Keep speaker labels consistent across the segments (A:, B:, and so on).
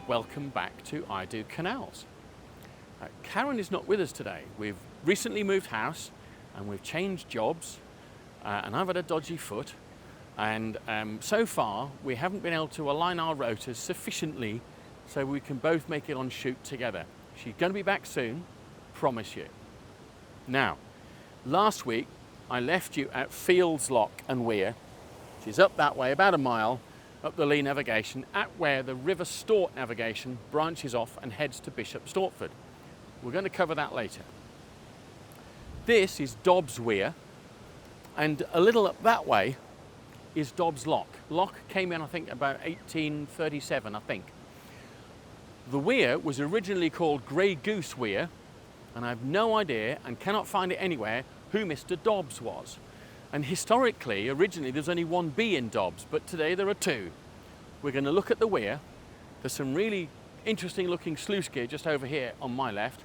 A: welcome back to I Do Canals. Karen is not with us today. We've recently moved house and we've changed jobs and I've had a dodgy foot, and so far we haven't been able to align our rotors sufficiently so we can both make it on shoot together. She's going to be back soon, promise you. Now, last week I left you at Dobbs Lock Weir, which is up that way about a mile up the Lee navigation, at where the River Stort navigation branches off and heads to Bishop Stortford. We're going to cover that later. This is Dobbs Weir, and a little up that way is Dobbs Lock. Lock came in, I think, about 1837, I think. The weir was originally called Grey Goose Weir, and I have no idea and cannot find it anywhere who Mr. Dobbs was. And historically, originally there's only one B in Dobbs, but today there are two. We're going to look at the weir. There's some really interesting looking sluice gear just over here on my left.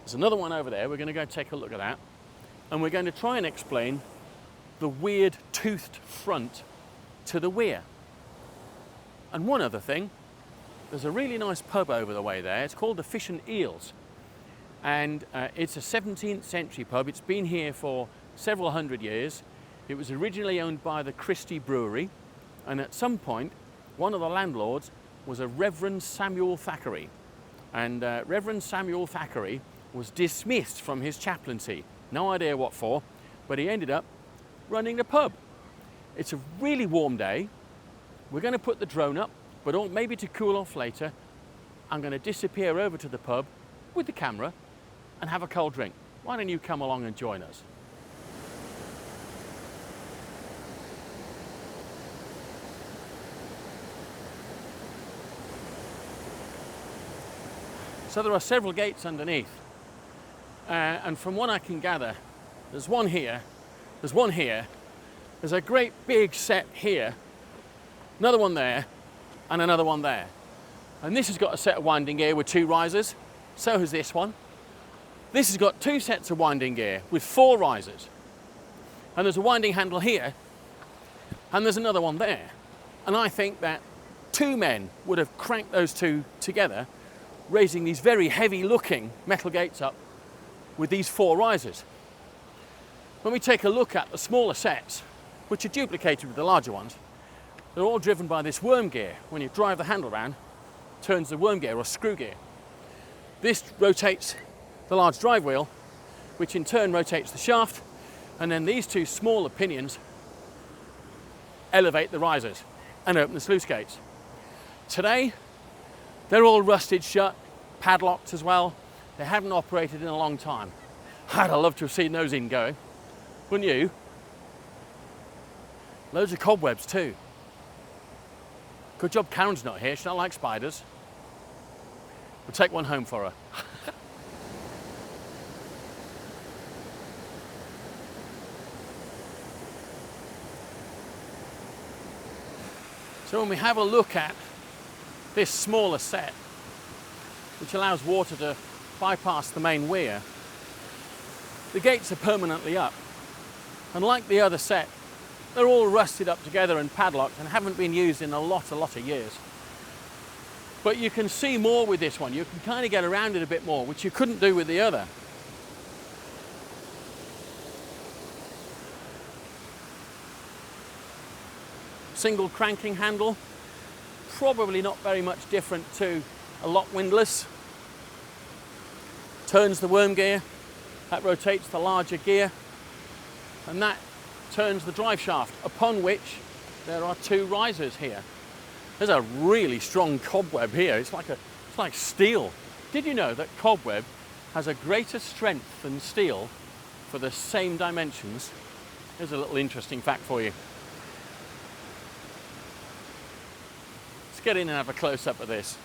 A: There's another one over there. We're going to go take a look at that. And we're going to try and explain the weird toothed front to the weir. And one other thing, there's a really nice pub over the way there. It's called the Fish and Eels. And it's a 17th century pub. It's been here for several hundred years. It was originally owned by the Christie Brewery, and at some point one of the landlords was a Reverend Samuel Thackeray, and Reverend Samuel Thackeray was dismissed from his chaplaincy. No idea what for, but he ended up running the pub. It's a really warm day. We're going to put the drone up, but maybe to cool off later, I'm going to disappear over to the pub with the camera and have a cold drink. Why don't you come along and join us? So there are several gates underneath, and from what I can gather, there's one here, there's one here, there's a great big set here, another one there, and another one there. And this has got a set of winding gear with 2 risers, so has this one. This has got 2 sets of winding gear with 4 risers. And there's a winding handle here, and there's another one there. And I think that 2 men would have cranked those 2 together, raising these very heavy looking metal gates up with these 4 risers. When we take a look at the smaller sets, which are duplicated with the larger ones, they're all driven by this worm gear. When you drive the handle around, it turns the worm gear or screw gear. This rotates the large drive wheel, which in turn rotates the shaft, and then these 2 smaller pinions elevate the risers and open the sluice gates. Today, they're all rusted shut, padlocked as well. They haven't operated in a long time. I'd love to have seen those in going, wouldn't you? Loads of cobwebs too. Good job Karen's not here, she don't like spiders. We'll take one home for her. So when we have a look at this smaller set, which allows water to bypass the main weir, the gates are permanently up. And like the other set, they're all rusted up together and padlocked and haven't been used in a lot of years. But you can see more with this one. You can kind of get around it a bit more, which you couldn't do with the other. Single cranking handle. Probably not very much different to a lock windlass. Turns the worm gear, that rotates the larger gear, and that turns the drive shaft, upon which there are 2 risers here. There's a really strong cobweb here. It's like steel. Did you know that cobweb has a greater strength than steel for the same dimensions? Here's a little interesting fact for you. Let's get in and have a close-up of this.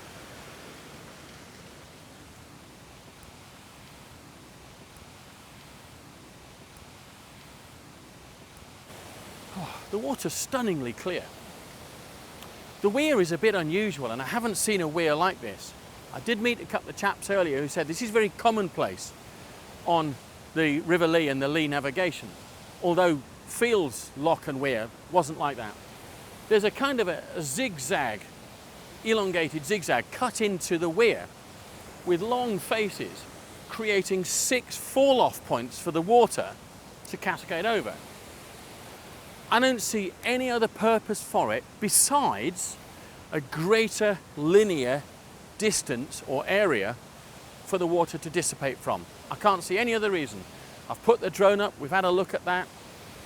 A: Oh, the water's stunningly clear. The weir is a bit unusual, and I haven't seen a weir like this. I did meet a couple of chaps earlier who said this is very commonplace on the River Lee and the Lee navigation, although Dobbs Lock Weir wasn't like that. There's a kind of a zigzag elongated zigzag cut into the weir with long faces, creating 6 fall-off points for the water to cascade over. I don't see any other purpose for it besides a greater linear distance or area for the water to dissipate from. I can't see any other reason. I've put the drone up, we've had a look at that.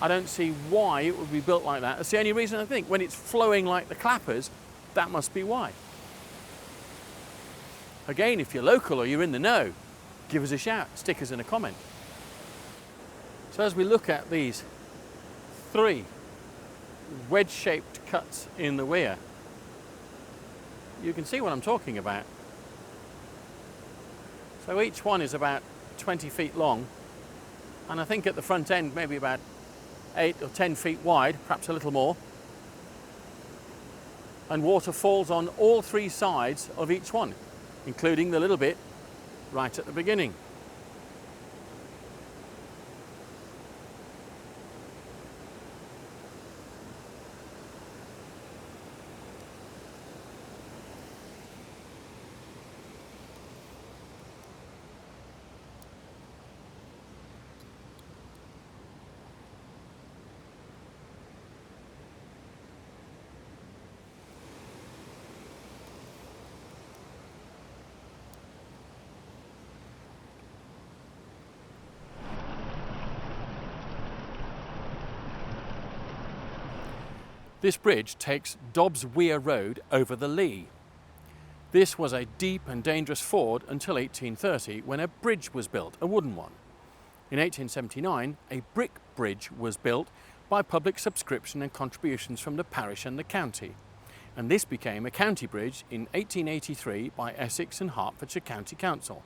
A: I don't see why it would be built like that. That's the only reason I think. When it's flowing like the clappers, that must be why. Again, if you're local or you're in the know, give us a shout, stick us in a comment. So as we look at these 3 wedge-shaped cuts in the weir, you can see what I'm talking about. So each one is about 20 feet long, and I think at the front end maybe about 8 or 10 feet wide, perhaps a little more. And water falls on all 3 sides of each one, including the little bit right at the beginning. This bridge takes Dobbs Weir Road over the Lee. This was a deep and dangerous ford until 1830, when a bridge was built, a wooden one. In 1879, a brick bridge was built by public subscription and contributions from the parish and the county. And this became a county bridge in 1883 by Essex and Hertfordshire County Council.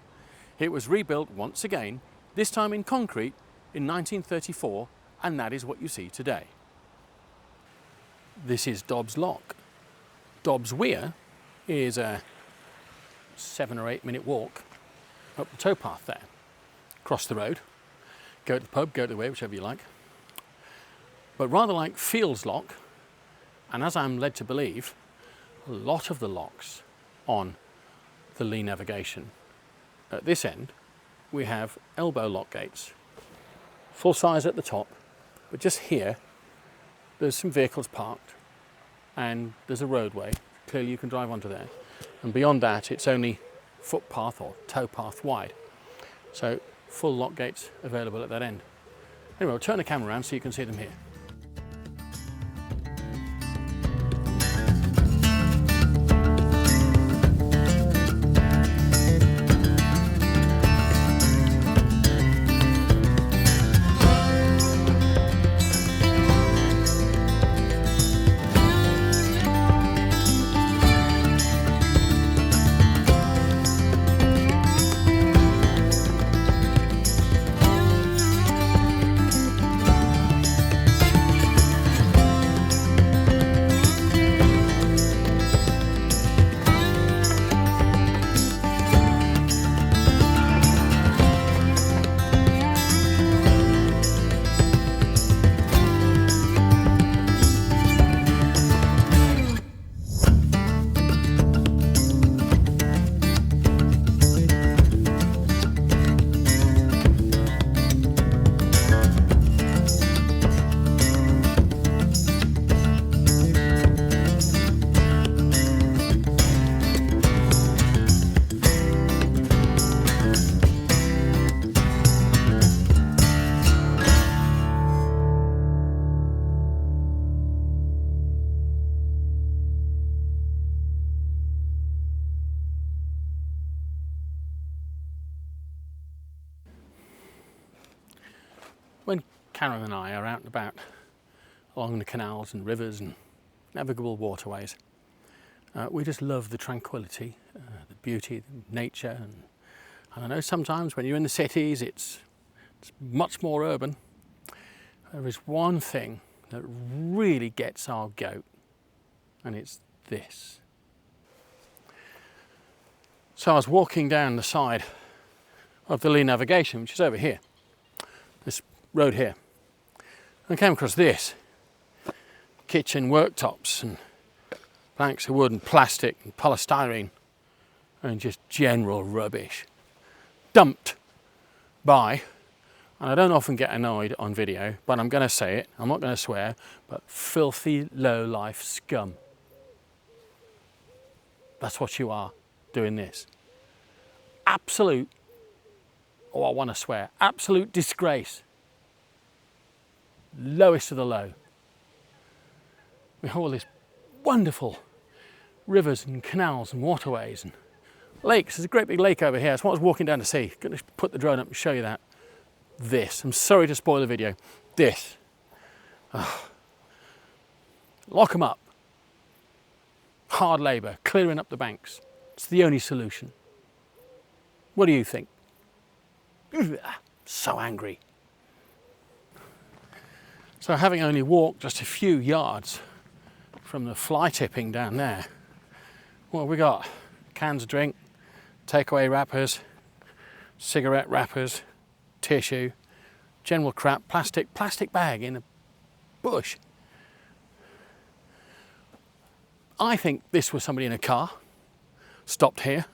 A: It was rebuilt once again, this time in concrete, in 1934, and that is what you see today. This is Dobbs Lock. Dobbs Weir is a 7 or 8 minute walk up the towpath there. Cross the road, go to the pub, go to the weir, whichever you like. But rather like Fields Lock, and as I'm led to believe, a lot of the locks on the Lee navigation. At this end, we have elbow lock gates, full size at the top, but just here, there's some vehicles parked and there's a roadway. Clearly you can drive onto there. And beyond that, it's only footpath or towpath wide. So full lock gates available at that end. Anyway, we'll turn the camera around so you can see them here. When Karen and I are out and about along the canals and rivers and navigable waterways, we just love the tranquility, the beauty, the nature. And I know sometimes when you're in the cities it's much more urban. There is one thing that really gets our goat, and it's this. So I was walking down the side of the Lee navigation, which is over here, this road here, and I came across this. Kitchen worktops and Planks of wood and plastic and polystyrene and just general rubbish. Dumped by, and I don't often get annoyed on video, but I'm going to say it, I'm not going to swear, but filthy low-life scum. That's what you are doing this. Absolute, oh I want to swear, absolute disgrace. Lowest of the low. We have all this wonderful rivers and canals and waterways and lakes. There's a great big lake over here. That's what I was walking down to see. I'm going to put the drone up and show you that. This, I'm sorry to spoil the video. This. Oh. Lock them up. Hard labour, clearing up the banks. It's the only solution. What do you think? So angry. So having only walked just a few yards from the fly tipping down there, what have we got? Cans of drink, takeaway wrappers, cigarette wrappers, tissue, general crap, plastic bag in a bush. I think this was somebody in a car, stopped here,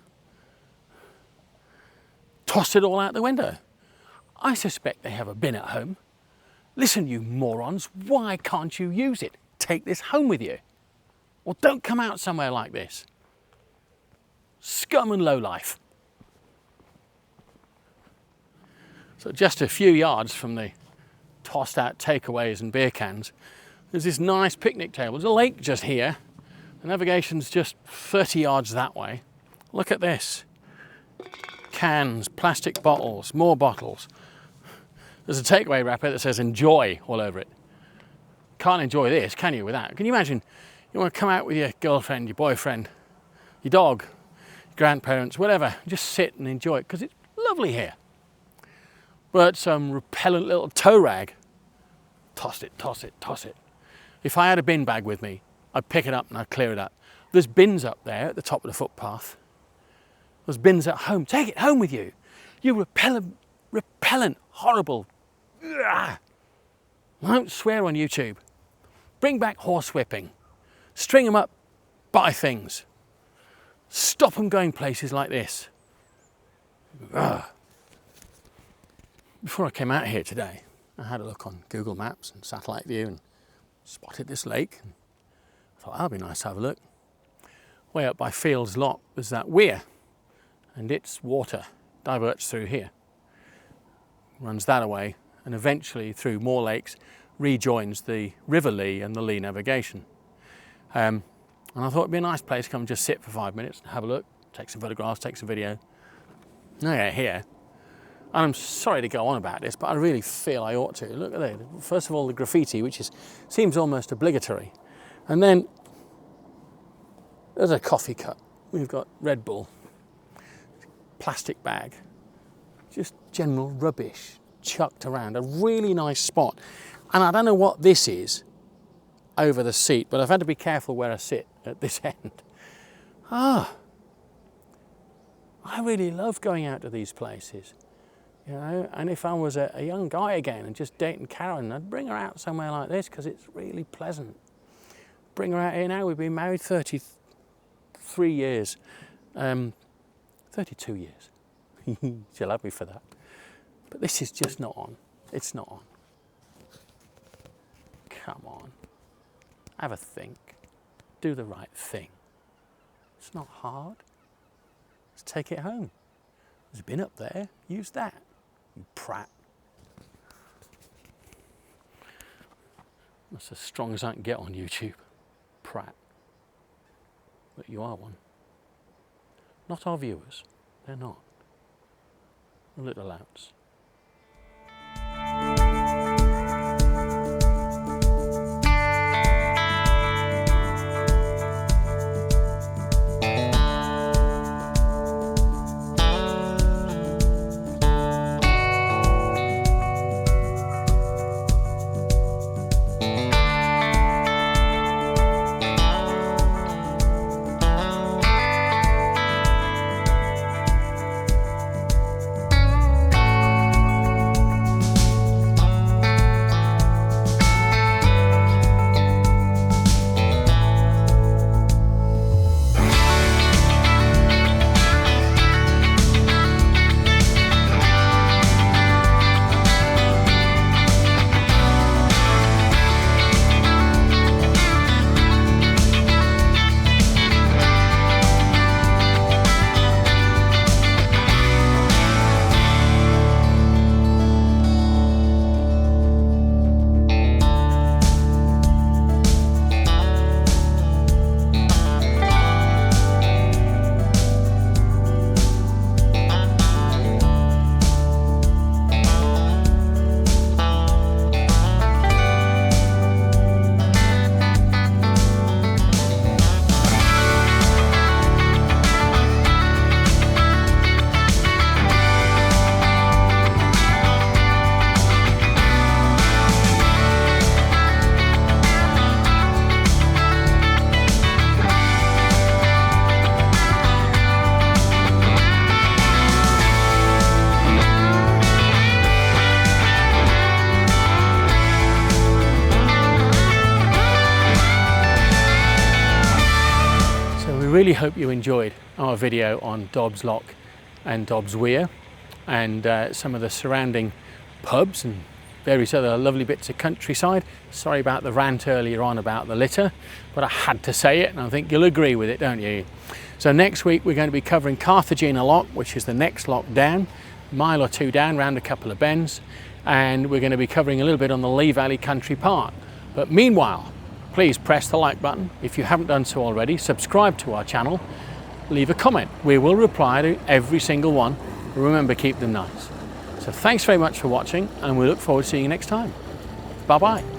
A: tossed it all out the window. I suspect they have a bin at home. Listen, you morons, why can't you use it? Take this home with you. Or don't come out somewhere like this. Scum and lowlife. So just a few yards from the tossed out takeaways and beer cans, there's this nice picnic table. There's a lake just here. The navigation's just 30 yards that way. Look at this. Cans, plastic bottles, more bottles. There's a takeaway wrapper that says enjoy all over it. Can't enjoy this, can you, without? Can you imagine, you want to come out with your girlfriend, your boyfriend, your dog, your grandparents, whatever, just sit and enjoy it, because it's lovely here. But some repellent little tow rag, toss it, toss it, toss it. If I had a bin bag with me, I'd pick it up and I'd clear it up. There's bins up there at the top of the footpath. There's bins at home. Take it home with you. You repellent, horrible. Ugh. Don't swear on YouTube. Bring back horsewhipping. String them up, buy things. Stop them going places like this. Ugh. Before I came out here today, I had a look on Google Maps and satellite view and spotted this lake. And I thought, that'd be nice to have a look. Way up by Fields Lock there's that weir, and its water diverts through here, runs that away, and eventually through more lakes rejoins the River Lee and the Lee navigation. And I thought it'd be a nice place to come and just sit for 5 minutes and have a look, take some photographs, take some video. Now yeah, here. And I'm sorry to go on about this, but I really feel I ought to. Look at that. First of all, the graffiti, which seems almost obligatory. And then there's a coffee cup. We've got Red Bull, plastic bag, just general rubbish chucked around. A really nice spot. And I don't know what this is over the seat, but I've had to be careful where I sit at this end. I really love going out to these places. You know, and if I was a young guy again and just dating Karen, I'd bring her out somewhere like this because it's really pleasant. Bring her out here now. We've been married 33 years, 32 years. She'll have me for that. But this is just not on. It's not on. Come on. Have a think. Do the right thing. It's not hard. Let's take it home. There's a bin up there. Use that. You prat. That's as strong as I can get on YouTube. Prat. But you are one. Not our viewers. They're not. The little Louts. really hope you enjoyed our video on Dobbs Lock and Dobbs Weir and some of the surrounding pubs and various other lovely bits of countryside. Sorry about the rant earlier on about the litter, but I had to say it, and I think you'll agree with it, don't you? So next week we're going to be covering Carthagena Lock, which is the next lock down, a mile or two down, round a couple of bends, and we're going to be covering a little bit on the Lee Valley Country Park. But meanwhile, please press the like button if you haven't done so already, subscribe to our channel, leave a comment. We will reply to every single one. Remember, keep them nice. So thanks very much for watching, and we look forward to seeing you next time. Bye-bye.